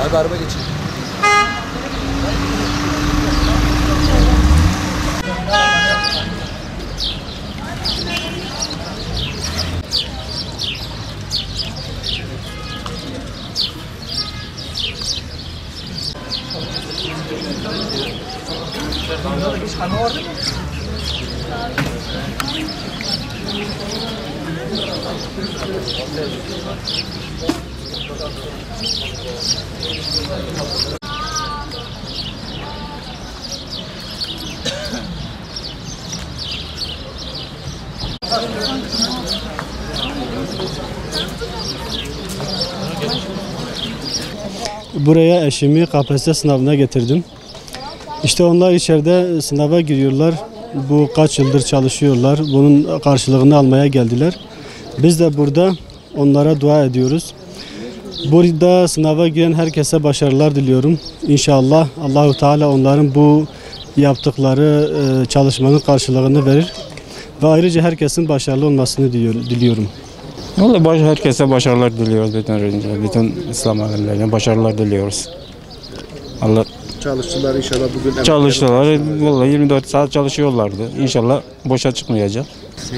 Abi araba geçin. Buraya eşimi KPSS sınavına getirdim. İşte onlar içeride sınava giriyorlar. Bu kaç yıldır çalışıyorlar. Bunun karşılığını almaya geldiler. Biz de burada onlara dua ediyoruz. Burada sınava giren herkese başarılar diliyorum. İnşallah Allahu Teala onların bu yaptıkları çalışmanın karşılığını verir. Ve ayrıca herkesin başarılı olmasını diliyorum. Vallahi herkese başarılar diliyoruz bütün İslam alemlerine başarılar diliyoruz. Allah Çalıştılar inşallah bugün. çalıştılar. Vallahi 24 saat çalışıyorlardı. İnşallah boşa çıkmayacak.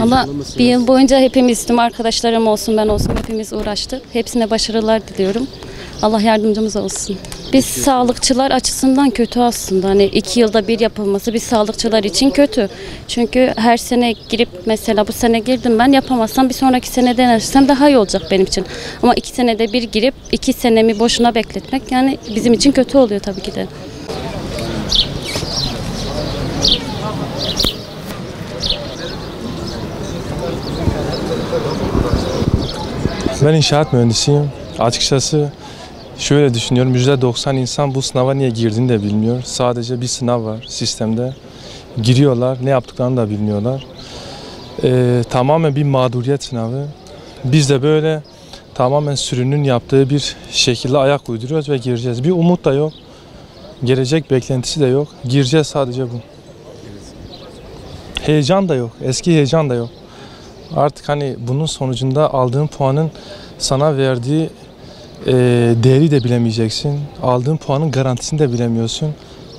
Allah bir yıl boyunca hepimiz, tüm arkadaşlarım olsun, ben olsun hepimiz uğraştık. Hepsine başarılar diliyorum. Allah yardımcımız olsun. Biz sağlıkçılar açısından kötü aslında. Hani 2 yılda bir yapılması biz sağlıkçılar için kötü. Çünkü her sene girip mesela bu sene girdim ben yapamazsam bir sonraki sene denersem daha iyi olacak benim için. Ama 2 senede bir girip 2 senemi boşuna bekletmek yani bizim için kötü oluyor tabii ki de. Ben inşaat mühendisiyim. Açıkçası şöyle düşünüyorum, %90 insan bu sınava niye girdiğini de bilmiyor. Sadece bir sınav var sistemde. Giriyorlar, ne yaptıklarını da bilmiyorlar. Tamamen bir mağduriyet sınavı. Biz de böyle tamamen sürünün yaptığı bir şekilde ayak uyduruyoruz ve gireceğiz. Bir umut da yok, gelecek beklentisi de yok. Gireceğiz sadece bu. Heyecan da yok, eski heyecan da yok. Artık hani bunun sonucunda aldığın puanın sana verdiği değeri de bilemeyeceksin. Aldığın puanın garantisini de bilemiyorsun.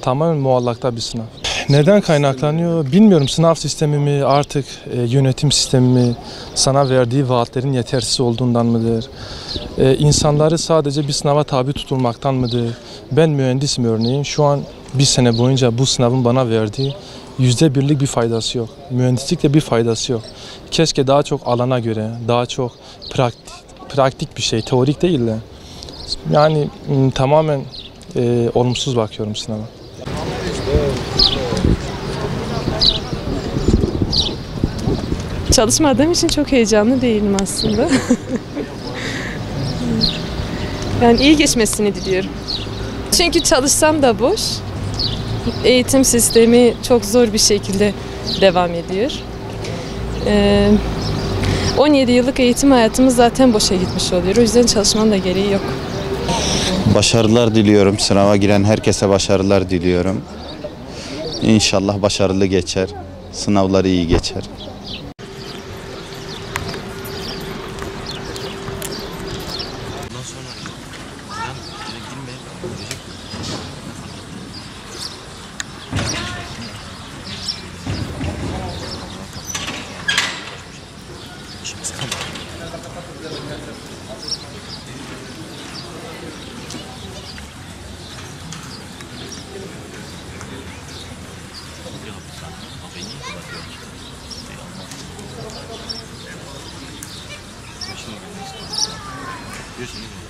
Tamamen muallakta bir sınav. Neden kaynaklanıyor bilmiyorum. Sınav sistemi mi, artık yönetim sistemi mi, sana verdiği vaatlerin yetersiz olduğundan mıdır? İnsanları sadece bir sınava tabi tutulmaktan mıdır? Ben mühendisim örneğin. Şu an bir sene boyunca bu sınavın bana verdiği %1'lik bir faydası yok. Mühendislikte bir faydası yok. Keşke daha çok alana göre, daha çok praktik bir şey, teorik değil de. Yani tamamen olumsuz bakıyorum sınava. Çalışmadığım için çok heyecanlı değilim aslında. Yani iyi geçmesini diliyorum. Çünkü çalışsam da boş. Eğitim sistemi çok zor bir şekilde devam ediyor. 17 yıllık eğitim hayatımız zaten boşa gitmiş oluyor. O yüzden çalışmanın da gereği yok. Başarılar diliyorum. Sınava giren herkese başarılar diliyorum. İnşallah başarılı geçer. Sınavları iyi geçer. Görüşürüz.